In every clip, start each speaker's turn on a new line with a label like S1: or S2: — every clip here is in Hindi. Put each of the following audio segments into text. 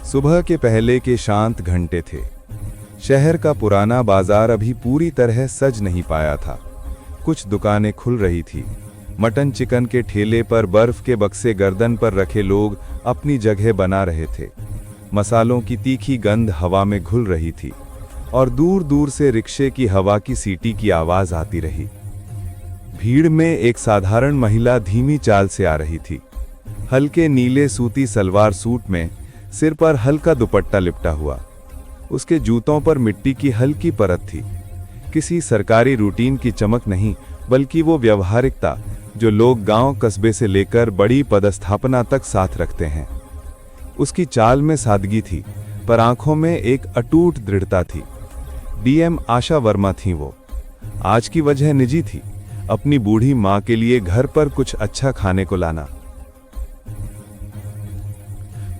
S1: सुबह के पहले के शांत घंटे थे। शहर का पुराना बाजार अभी पूरी तरह सज नहीं पाया था। कुछ दुकानें खुल रही थी। मटन चिकन के ठेले पर बर्फ के बक्से गर्दन पर रखे लोग अपनी जगह बना रहे थे। मसालों की तीखी गंध हवा में घुल रही थी और दूर दूर से रिक्शे की हवा की सीटी की आवाज आती रही। भीड़ में एक साधारण महिला धीमी चाल से आ रही थी। हल्के नीले सूती सलवार सूट में, सिर पर हल्का दुपट्टा लिपटा हुआ। उसके जूतों पर मिट्टी की हल्की परत थी। किसी सरकारी रूटीन की चमक नहीं, बल्कि वो व्यवहारिकता जो लोग गांव कस्बे से लेकर बड़ी पदस्थापना तक साथ रखते हैं। उसकी चाल में सादगी थी, पर आंखों में एक अटूट दृढ़ता थी। डीएम आशा वर्मा थीं वो। आज की वजह निजी थी, अपनी बूढ़ी मां के लिए घर पर कुछ अच्छा खाने को लाना।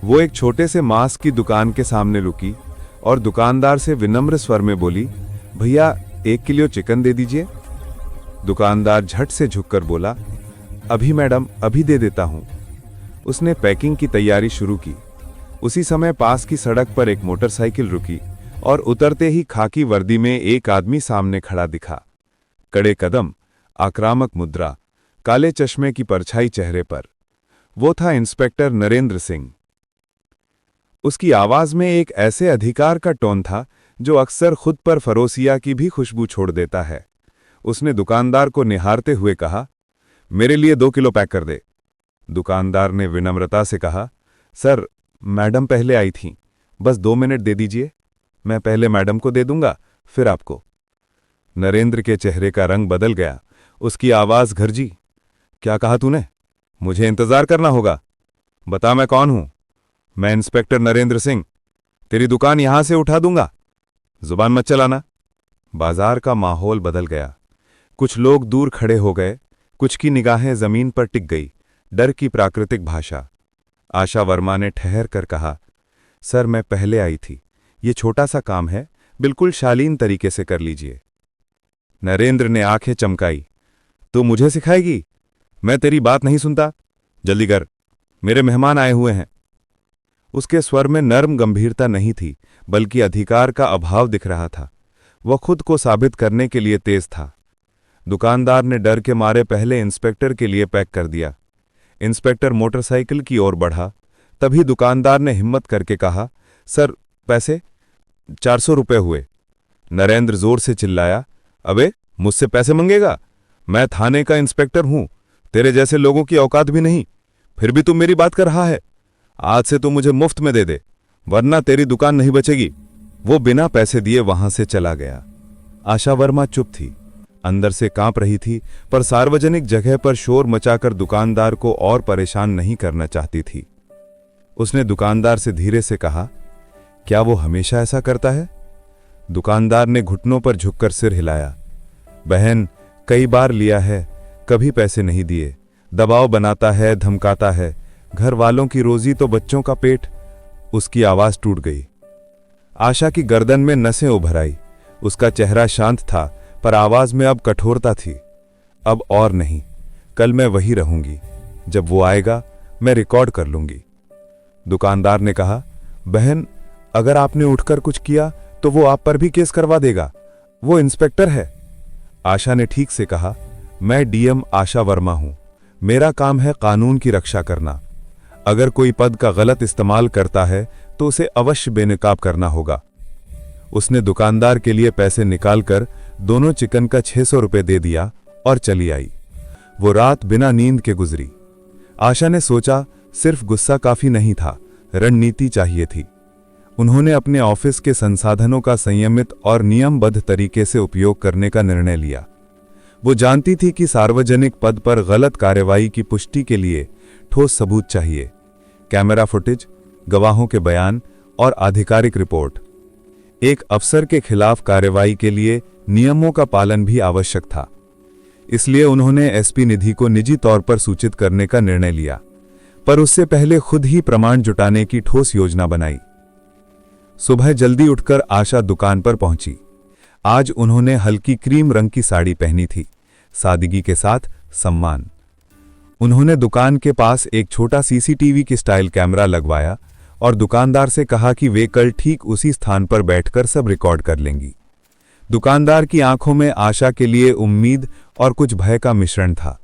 S1: वो एक छोटे से मांस की दुकान के सामने रुकी और दुकानदार से विनम्र स्वर में बोली, भैया 1 किलो चिकन दे दीजिए। दुकानदार झट से झुककर बोला, अभी मैडम, अभी दे देता हूं। उसने पैकिंग की तैयारी शुरू की। उसी समय पास की सड़क पर एक मोटरसाइकिल रुकी और उतरते ही खाकी वर्दी में एक आदमी सामने खड़ा दिखा। कड़े कदम, आक्रामक मुद्रा, काले चश्मे की परछाई चेहरे पर। वो था इंस्पेक्टर नरेंद्र सिंह। उसकी आवाज में एक ऐसे अधिकार का टोन था जो अक्सर खुद पर फरोसिया की भी खुशबू छोड़ देता है। उसने दुकानदार को निहारते हुए कहा, मेरे लिए 2 किलो पैक कर दे। दुकानदार ने विनम्रता से कहा, सर, मैडम पहले आई थीं, बस 2 मिनट दे दीजिए। मैं पहले मैडम को दे दूंगा, फिर आपको। नरेंद्र के चेहरे का रंग बदल गया। उसकी आवाज गरजी, क्या कहा तूने? मुझे इंतजार करना होगा। बता मैं कौन हूं। मैं इंस्पेक्टर नरेंद्र सिंह। तेरी दुकान यहां से उठा दूंगा। जुबान मत चलाना। बाजार का माहौल बदल गया। कुछ लोग दूर खड़े हो गए, कुछ की निगाहें जमीन पर टिक गई। डर की प्राकृतिक भाषा। आशा वर्मा ने ठहर कर कहा, सर, मैं पहले आई थी। ये छोटा सा काम है, बिल्कुल शालीन तरीके से कर लीजिए। नरेंद्र ने आंखें चमकाई, तू मुझे सिखाएगी? मैं तेरी बात नहीं सुनता। जल्दी कर, मेरे मेहमान आए हुए हैं। उसके स्वर में नर्म गंभीरता नहीं थी, बल्कि अधिकार का अभाव दिख रहा था। वह खुद को साबित करने के लिए तेज था। दुकानदार ने डर के मारे पहले इंस्पेक्टर के लिए पैक कर दिया। इंस्पेक्टर मोटरसाइकिल की ओर बढ़ा। तभी दुकानदार ने हिम्मत करके कहा, सर, पैसे? 400 रुपए हुए। नरेंद्र जोर से चिल्लाया, अबे, मुझसे पैसे मंगेगा? मैं थाने का इंस्पेक्टर हूं, तेरे जैसे लोगों की औकात भी नहीं, फिर भी तुम मेरी बात कर रहा है। आज से तू मुझे मुफ्त में दे दे, वरना तेरी दुकान नहीं बचेगी। वो बिना पैसे दिए वहां से चला गया। आशा वर्मा चुप थी, अंदर से कांप रही थी, पर सार्वजनिक जगह पर शोर मचाकर दुकानदार को और परेशान नहीं करना चाहती थी। उसने दुकानदार से धीरे से कहा, क्या वो हमेशा ऐसा करता है? दुकानदार ने घुटनों पर झुककर सिर हिलाया। बहन, कई बार लिया है, कभी पैसे नहीं दिए। दबाव बनाता है, धमकाता है। घर वालों की रोजी तो बच्चों का पेट। उसकी आवाज टूट गई। आशा की गर्दन में नसें उभर आई। उसका चेहरा शांत था, पर आवाज में अब कठोरता थी। अब और नहीं, कल मैं वही रहूंगी। जब वो आएगा, मैं रिकॉर्ड कर लूंगी। दुकानदार ने कहा, बहन, अगर आपने उठकर कुछ किया तो वो आप पर भी केस करवा देगा। वो इंस्पेक्टर है। आशा ने ठीक से कहा, मैं डीएम आशा वर्मा हूं। मेरा काम है कानून की रक्षा करना। अगर कोई पद का गलत इस्तेमाल करता है तो उसे अवश्य बेनकाब करना होगा। उसने दुकानदार के लिए पैसे निकालकर दोनों चिकन का 600 रुपए दे दिया और चली आई। वो रात बिना नींद के गुजरी। आशा ने सोचा, सिर्फ गुस्सा काफी नहीं था, रणनीति चाहिए थी। उन्होंने अपने ऑफिस के संसाधनों का संयमित और नियमबद्ध तरीके से उपयोग करने का निर्णय लिया। वो जानती थी कि सार्वजनिक पद पर गलत कार्रवाई की पुष्टि के लिए ठोस सबूत चाहिए। कैमरा फुटेज, गवाहों के बयान और आधिकारिक रिपोर्ट। एक अफसर के खिलाफ कार्रवाई के लिए नियमों का पालन भी आवश्यक था। इसलिए उन्होंने एसपी निधि को निजी तौर पर सूचित करने का निर्णय लिया, पर उससे पहले खुद ही प्रमाण जुटाने की ठोस योजना बनाई। सुबह जल्दी उठकर आशा दुकान पर पहुंची। आज उन्होंने हल्की क्रीम रंग की साड़ी पहनी थी, सादगी के साथ सम्मान। उन्होंने दुकान के पास एक छोटा सीसीटीवी की स्टाइल कैमरा लगवाया और दुकानदार से कहा कि वे कल ठीक उसी स्थान पर बैठकर सब रिकॉर्ड कर लेंगी। दुकानदार की आंखों में आशा के लिए उम्मीद और कुछ भय का मिश्रण था।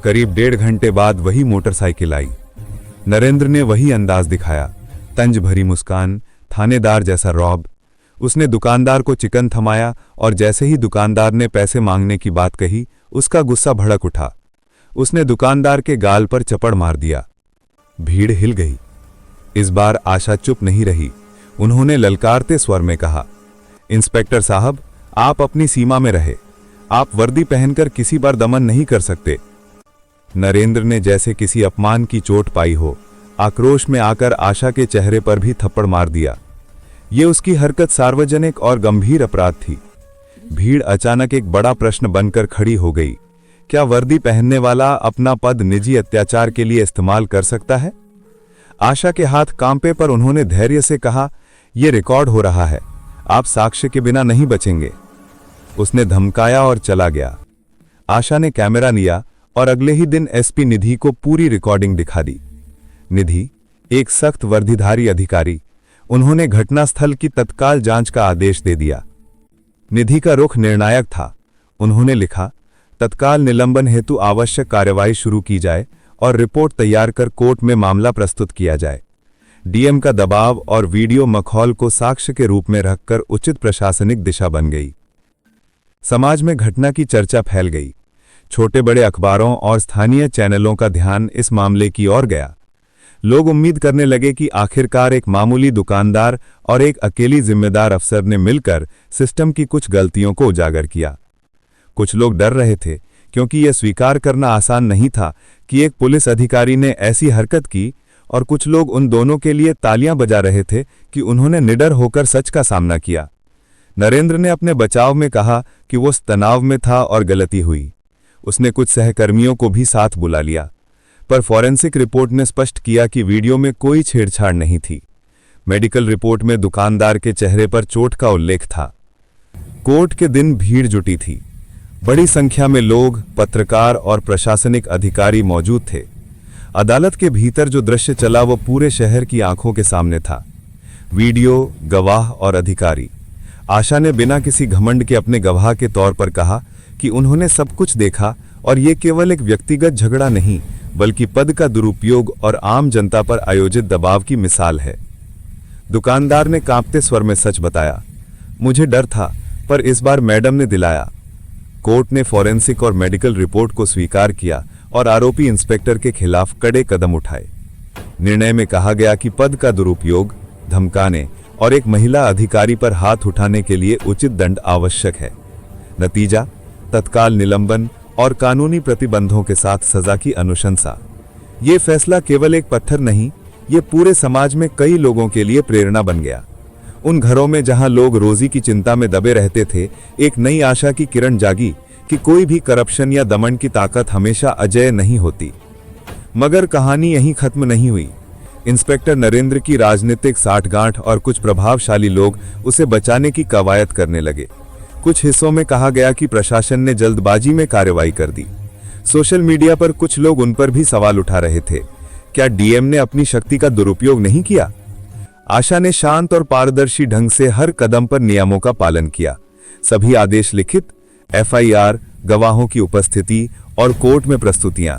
S1: करीब 1.5 घंटे बाद वही मोटरसाइकिल आई। नरेंद्र ने वही अंदाज दिखाया, तंज भरी मुस्कान, थानेदार जैसा रौब। उसने दुकानदार को चिकन थमाया और जैसे ही दुकानदार ने पैसे मांगने की बात कही, उसका गुस्सा भड़क उठा। उसने दुकानदार के गाल पर चपड़ मार दिया। भीड़ हिल गई। इस बार आशा चुप नहीं रही। उन्होंने ललकारते स्वर में कहा, इंस्पेक्टर साहब, आप अपनी सीमा में रहे। आप वर्दी पहनकर किसी पर दमन नहीं कर सकते। नरेंद्र ने जैसे किसी अपमान की चोट पाई हो, आक्रोश में आकर आशा के चेहरे पर भी थप्पड़ मार दिया। ये उसकी हरकत सार्वजनिक और गंभीर अपराध थी। भीड़ अचानक एक बड़ा प्रश्न बनकर खड़ी हो गई। क्या वर्दी पहनने वाला अपना पद निजी अत्याचार के लिए इस्तेमाल कर सकता है? आशा के हाथ कांपे पर उन्होंने धैर्य से कहा, यह रिकॉर्ड हो रहा है, आप साक्ष्य के बिना नहीं बचेंगे। उसने धमकाया और चला गया। आशा ने कैमरा लिया और अगले ही दिन एसपी निधि को पूरी रिकॉर्डिंग दिखा दी। निधि एक सख्त वर्दीधारी अधिकारी, उन्होंने घटनास्थल की तत्काल जांच का आदेश दे दिया। निधि का रुख निर्णायक था। उन्होंने लिखा, तत्काल निलंबन हेतु आवश्यक कार्यवाही शुरू की जाए और रिपोर्ट तैयार कर कोर्ट में मामला प्रस्तुत किया जाए। डीएम का दबाव और वीडियो मखौल को साक्ष्य के रूप में रखकर उचित प्रशासनिक दिशा बन गई। समाज में घटना की चर्चा फैल गई। छोटे बड़े अखबारों और स्थानीय चैनलों का ध्यान इस मामले की ओर गया। लोग उम्मीद करने लगे कि आखिरकार एक मामूली दुकानदार और एक अकेली जिम्मेदार अफसर ने मिलकर सिस्टम की कुछ गलतियों को उजागर किया। कुछ लोग डर रहे थे, क्योंकि यह स्वीकार करना आसान नहीं था कि एक पुलिस अधिकारी ने ऐसी हरकत की, और कुछ लोग उन दोनों के लिए तालियां बजा रहे थे कि उन्होंने निडर होकर सच का सामना किया। नरेंद्र ने अपने बचाव में कहा कि वो तनाव में था और गलती हुई। उसने कुछ सहकर्मियों को भी साथ बुला लिया, पर फॉरेंसिक रिपोर्ट ने स्पष्ट किया कि वीडियो में कोई छेड़छाड़ नहीं थी। मेडिकल रिपोर्ट में दुकानदार के चेहरे पर चोट का उल्लेख था। कोर्ट के दिन भीड़ जुटी थी। बड़ी संख्या में लोग, पत्रकार और प्रशासनिक अधिकारी मौजूद थे। अदालत के भीतर जो दृश्य चला वो पूरे शहर की आंखों के सामने था। वीडियो, गवाह और अधिकारी। आशा ने बिना किसी घमंड के अपने गवाह के तौर पर कहा कि उन्होंने सब कुछ देखा और ये केवल एक व्यक्तिगत झगड़ा नहीं, बल्कि पद का दुरुपयोग और आम जनता पर आयोजित दबाव की मिसाल है। दुकानदार ने कांपते स्वर में सच बताया, मुझे डर था, पर इस बार मैडम ने दिलाया। कोर्ट ने फॉरेंसिक और मेडिकल रिपोर्ट को स्वीकार किया और आरोपी इंस्पेक्टर के खिलाफ कड़े कदम उठाए। निर्णय में कहा गया कि पद का दुरुपयोग, धमकाने और एक महिला अधिकारी पर हाथ उठाने के लिए उचित दंड आवश्यक है। नतीजा, तत्काल निलंबन और कानूनी प्रतिबंधों के साथ सजा की अनुशंसा। ये फैसला केवल एक पत्थर नहीं, ये पूरे समाज में कई लोगों के लिए प्रेरणा बन गया। उन घरों में जहां लोग रोजी की चिंता में दबे रहते थे, एक नई आशा की किरण जागी कि कोई भी करप्शन या दमन की ताकत हमेशा अजेय नहीं होती। मगर कहानी यहीं खत्म नहीं हुई। इंस्पेक्टर नरेंद्र की राजनीतिक साठगांठ और कुछ प्रभावशाली लोग उसे बचाने की कवायद करने लगे। कुछ हिस्सों में कहा गया कि प्रशासन ने जल्दबाजी में कार्रवाई कर दी। सोशल मीडिया पर कुछ लोग उन पर भी सवाल उठा रहे थे, क्या डीएम ने अपनी शक्ति का दुरुपयोग नहीं किया? आशा ने शांत और पारदर्शी ढंग से हर कदम पर नियमों का पालन किया। सभी आदेश लिखित, एफआईआर, गवाहों की उपस्थिति और कोर्ट में प्रस्तुतियां।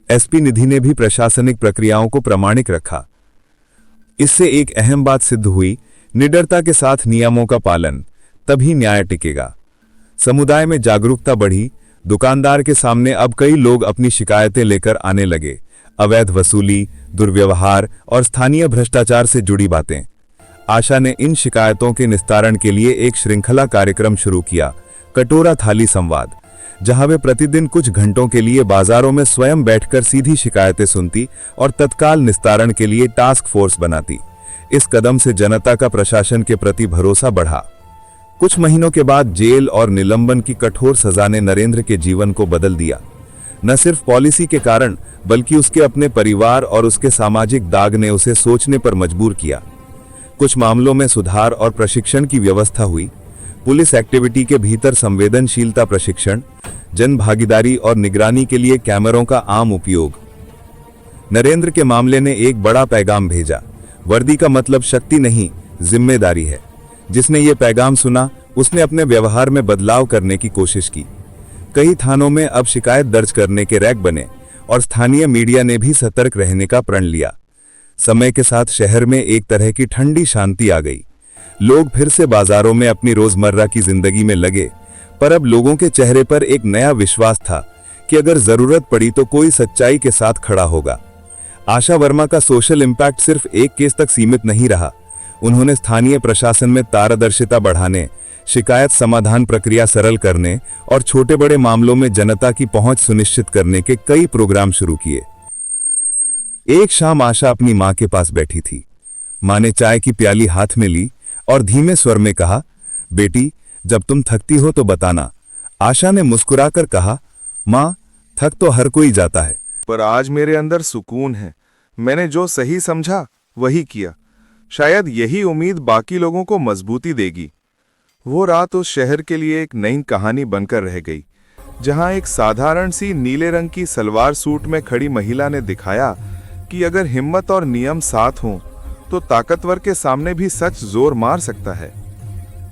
S1: एसपी निधि ने भी प्रशासनिक प्रक्रियाओं को प्रामाणिक रखा। इससे एक अहम बात सिद्ध हुई, निडरता के साथ नियमों का पालन, तभी न्याय टिकेगा। समुदाय में जागरूकता बढ़ी। दुकानदार के सामने अब कई लोग अपनी शिकायतें लेकर आने लगे। अवैध वसूली, दुर्व्यवहार और स्थानीय भ्रष्टाचार से जुड़ी बातें। आशा ने इन शिकायतों के निस्तारण के लिए एक श्रृंखला कार्यक्रम शुरू किया, कटोरा थाली संवाद, जहां वे प्रतिदिन कुछ घंटों के लिए बाजारों में स्वयं बैठकर सीधी शिकायतें सुनती और तत्काल निस्तारण के लिए टास्क फोर्स बनाती। इस कदम से जनता का प्रशासन के प्रति भरोसा बढ़ा। कुछ महीनों के बाद जेल और निलंबन की कठोर सजा ने नरेंद्र के जीवन को बदल दिया। न सिर्फ पॉलिसी के कारण, बल्कि उसके अपने परिवार और उसके सामाजिक दाग ने उसे सोचने पर मजबूर किया। कुछ मामलों में सुधार और प्रशिक्षण की व्यवस्था हुई। पुलिस एक्टिविटी के भीतर संवेदनशीलता प्रशिक्षण, जन भागीदारी और निगरानी के लिए कैमरों का आम उपयोग। नरेंद्र के मामले ने एक बड़ा पैगाम भेजा।
S2: वर्दी का मतलब शक्ति नहीं, जिम्मेदारी है। जिसने ये पैगाम सुना उसने अपने व्यवहार में बदलाव करने की कोशिश की। कई थानों में अब शिकायत दर्ज करने के रैक बने और स्थानीय मीडिया ने भी सतर्क रहने का प्रण लिया। समय के साथ शहर में एक तरह की ठंडी शांति आ गई। लोग फिर से बाजारों में अपनी रोजमर्रा की जिंदगी में लगे, पर अब लोगों के चेहरे पर एक नया विश्वास था कि अगर जरूरत पड़ी तो कोई सच्चाई के साथ खड़ा होगा। आशा वर्मा का सोशल इम्पैक्ट सिर्फ एक केस तक सीमित नहीं रहा। उन्होंने स्थानीय प्रशासन में पारदर्शिता बढ़ाने, शिकायत समाधान प्रक्रिया सरल करने और छोटे बड़े मामलों में जनता की पहुंच सुनिश्चित करने के कई प्रोग्राम शुरू किए। एक शाम आशा अपनी मां के पास बैठी थी। मां ने चाय की प्याली हाथ में ली और धीमे स्वर में कहा, बेटी, जब तुम थकती हो तो बताना। आशा ने मुस्कुराकर कहा, मां, थक तो हर कोई जाता है,
S3: पर आज मेरे अंदर सुकून है। मैंने जो सही समझा वही किया। शायद यही उम्मीद बाकी लोगों को मजबूती देगी। वो रात उस शहर के लिए एक नई कहानी बनकर रह गई, जहां एक साधारण सी नीले रंग की सलवार सूट में खड़ी महिला ने दिखाया कि अगर हिम्मत और नियम साथ हों तो ताकतवर के सामने भी सच जोर मार सकता है।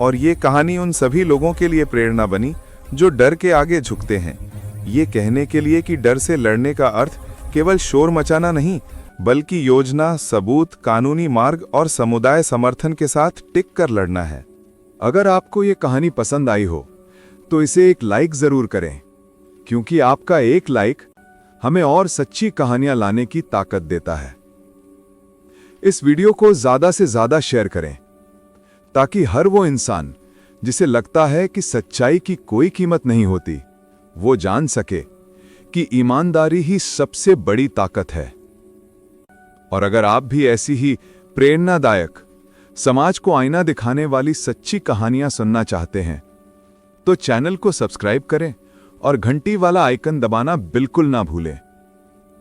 S3: और ये कहानी उन सभी लोगों के लिए प्रेरणा बनी जो डर के आगे झुकते हैं, ये कहने के लिए कि डर से लड़ने का अर्थ केवल शोर मचाना नहीं, बल्कि योजना, सबूत, कानूनी मार्ग और समुदाय समर्थन के साथ टिक कर लड़ना है।
S1: अगर आपको ये कहानी पसंद आई हो तो इसे एक लाइक जरूर करें, क्योंकि आपका एक लाइक हमें और सच्ची कहानियां लाने की ताकत देता है। इस वीडियो को ज्यादा से ज्यादा शेयर करें ताकि हर वो इंसान जिसे लगता है कि सच्चाई की कोई कीमत नहीं होती, वो जान सके कि ईमानदारी ही सबसे बड़ी ताकत है। और अगर आप भी ऐसी ही प्रेरणादायक, समाज को आईना दिखाने वाली सच्ची कहानियां सुनना चाहते हैं तो चैनल को सब्सक्राइब करें और घंटी वाला आइकन दबाना बिल्कुल ना भूलें,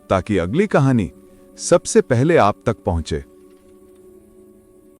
S1: ताकि अगली कहानी सबसे पहले आप तक पहुंचे।